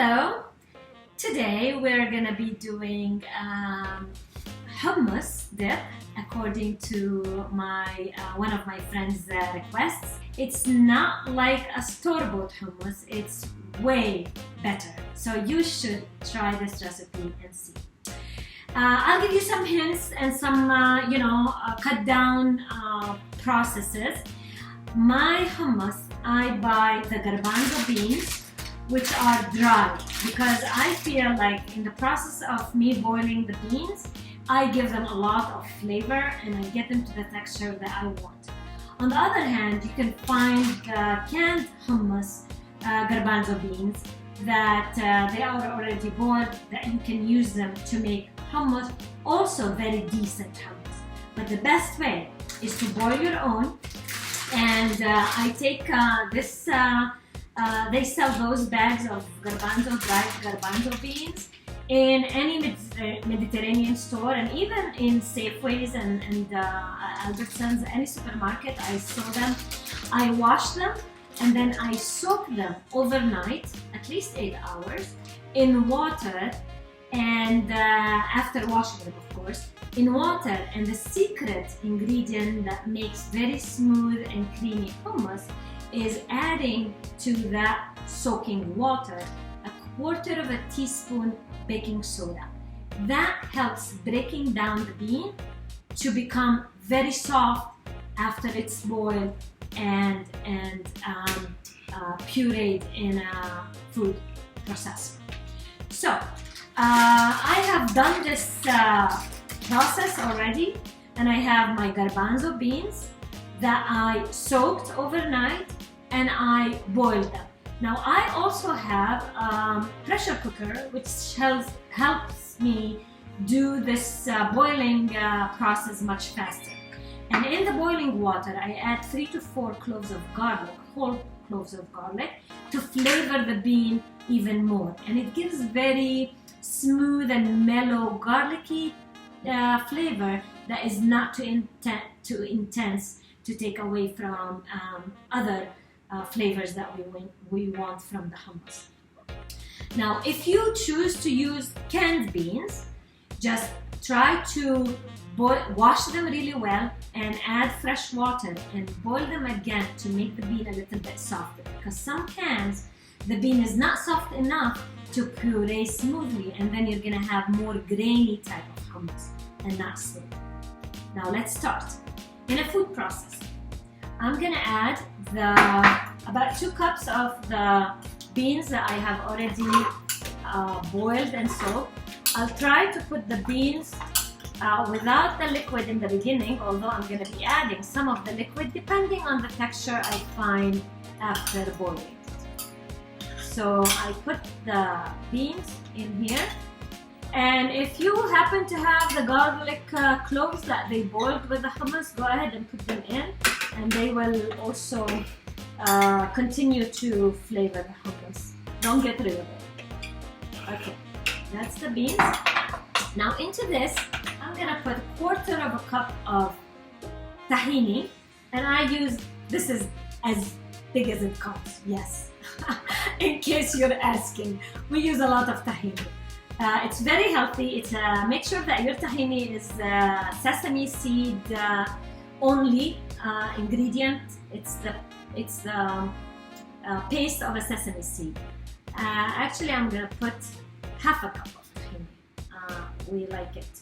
Hello! Today we're gonna be doing hummus dip according to one of my friends' requests. It's not like a store-bought hummus, it's way better. So you should try this recipe and see. I'll give you some hints and some, cut down processes. My hummus, I buy the garbanzo beans, which are dry, because I feel like in the process of me boiling the beans, I give them a lot of flavor and I get them to the texture that I want. On the other hand, you can find canned hummus garbanzo beans that they are already boiled, that you can use them to make hummus, also very decent hummus. But the best way is to boil your own, and I take this. They sell those bags of garbanzo, dried garbanzo beans in any Mediterranean store, and even in Safeways and Albertsons, any supermarket. I saw them. I wash them and then I soak them overnight, at least 8 hours, in water. And after washing them, of course, in water. And the secret ingredient that makes very smooth and creamy hummus is adding to that soaking water 1/4 teaspoon baking soda. That helps breaking down the bean to become very soft after it's boiled and pureed in a food processor. So I have done this process already, and I have my garbanzo beans that I soaked overnight and I boiled them. Now I also have a pressure cooker, which helps me do this boiling process much faster. And in the boiling water, I add 3 to 4 cloves of garlic, whole cloves of garlic, to flavor the bean even more. And it gives very smooth and mellow garlicky flavor that is not too intense to take away from other flavors that we want from the hummus. Now, if you choose to use canned beans, just try to wash them really well and add fresh water and boil them again to make the bean a little bit softer, because some cans, the bean is not soft enough to puree smoothly, and then you're gonna have more grainy type of hummus and not smooth. Now let's start. In a food processor, I'm gonna add about 2 cups of the beans that I have already boiled and soaked. I'll try to put the beans without the liquid in the beginning, although I'm gonna be adding some of the liquid depending on the texture I find after boiling. So I put the beans in here. And if you happen to have the garlic cloves that they boiled with the hummus, go ahead and put them in, and they will also continue to flavor the hummus. Don't get rid of it. Okay, that's the beans. Now into this, I'm gonna put 1/4 cup of tahini, and this is as big as it comes, yes. In case you're asking, we use a lot of tahini. It's very healthy. Make sure that your tahini is sesame seed only ingredient. It's the paste of a sesame seed. Actually, I'm gonna put 1/2 cup of tahini. We like it.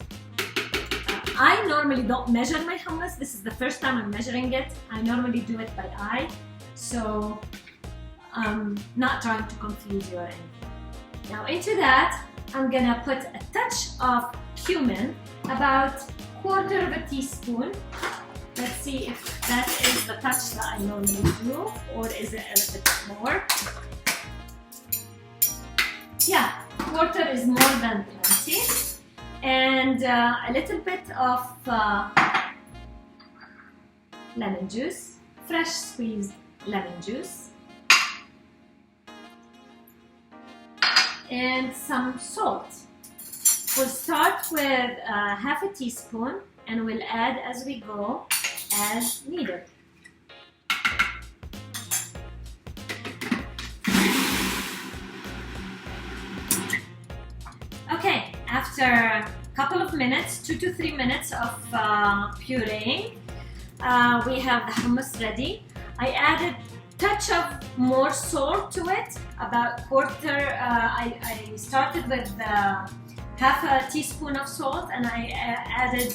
I normally don't measure my hummus. This is the first time I'm measuring it. I normally do it by eye, so I'm not trying to confuse you or anything. Now into that, I'm gonna put a touch of cumin, about 1/4 teaspoon. Let's see if that is the touch that I normally do, or is it a little bit more? Yeah, 1/4 is more than plenty. And a little bit of lemon juice, fresh squeezed lemon juice. And some salt. We'll start with 1/2 teaspoon, and we'll add as we go as needed. after a couple of minutes, 2 to 3 minutes of pureeing, we have the hummus ready. I added touch of more salt to it, about quarter. I started with half a teaspoon of salt, and I added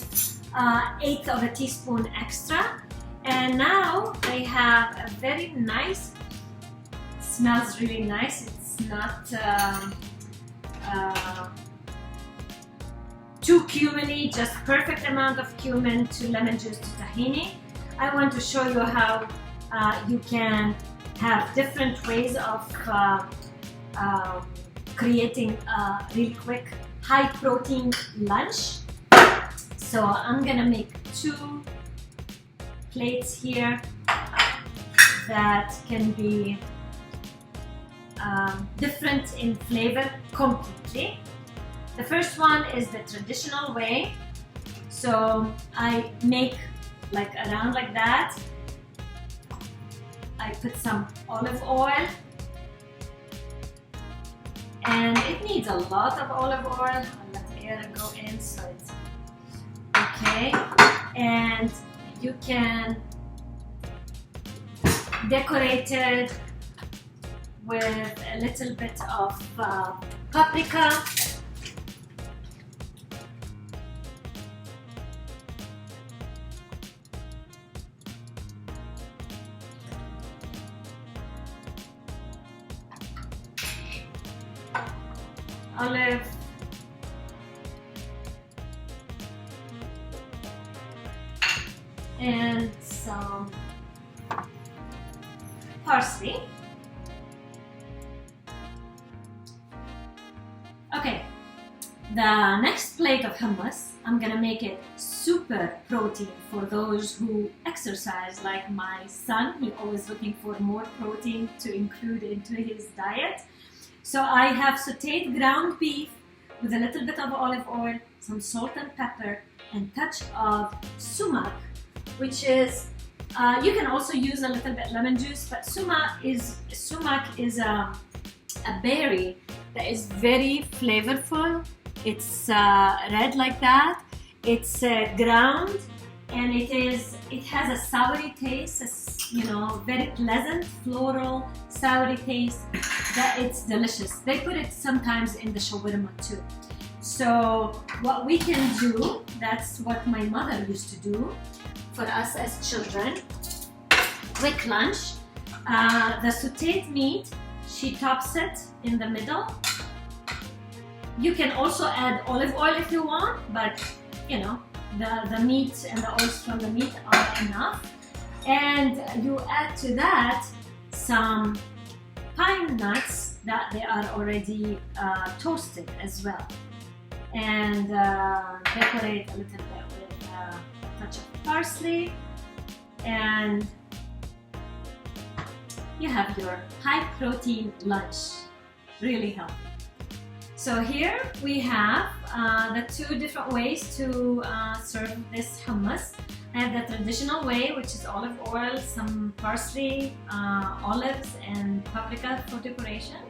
1/8 of a teaspoon extra. And now I have a very nice, smells really nice. It's not too cuminy, just perfect amount of cumin to lemon juice to tahini. I want to show you how you can have different ways of creating a really quick high protein lunch. So I'm gonna make 2 plates here that can be different in flavor completely. The first one is the traditional way. So I make like around like that. I put some olive oil, and it needs a lot of olive oil. I'll let the air go in so it's okay. And you can decorate it with a little bit of paprika. Olive, and some parsley. Okay, the next plate of hummus, I'm gonna make it super protein for those who exercise, like my son. He's always looking for more protein to include into his diet. So I have sauteed ground beef with a little bit of olive oil, some salt and pepper, and touch of sumac, which is, you can also use a little bit lemon juice, but sumac is a berry that is very flavorful. It's red like that. It's ground, and it has a soury taste, very pleasant floral soury taste. That it's delicious. They put it sometimes in the shawarma too. So what we can do, that's what my mother used to do for us as children. Quick lunch. The sauteed meat, she tops it in the middle. You can also add olive oil if you want, but the meat and the oils from the meat are enough. And you add to that some pine nuts that they are already toasted as well, and decorate a little bit with a touch of parsley, and you have your high protein lunch, really healthy. So here we have the 2 different ways to serve this hummus. I have the traditional way, which is olive oil, some parsley, olives, and paprika for decoration.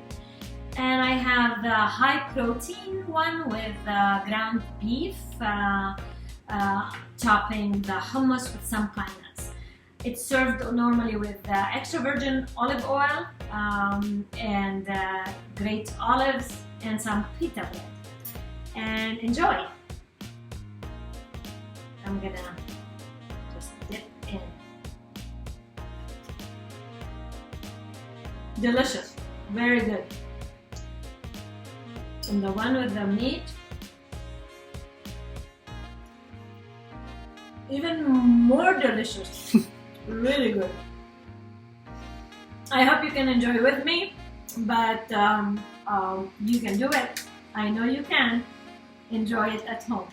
And I have the high protein one with ground beef, topping the hummus with some pine nuts. It's served normally with extra virgin olive oil and great olives and some pita bread. And enjoy! I'm gonna dip in. Delicious, very good. And the one with the meat, even more delicious. Really good. I hope you can enjoy with me, but you can do it. I know you can. Enjoy it at home.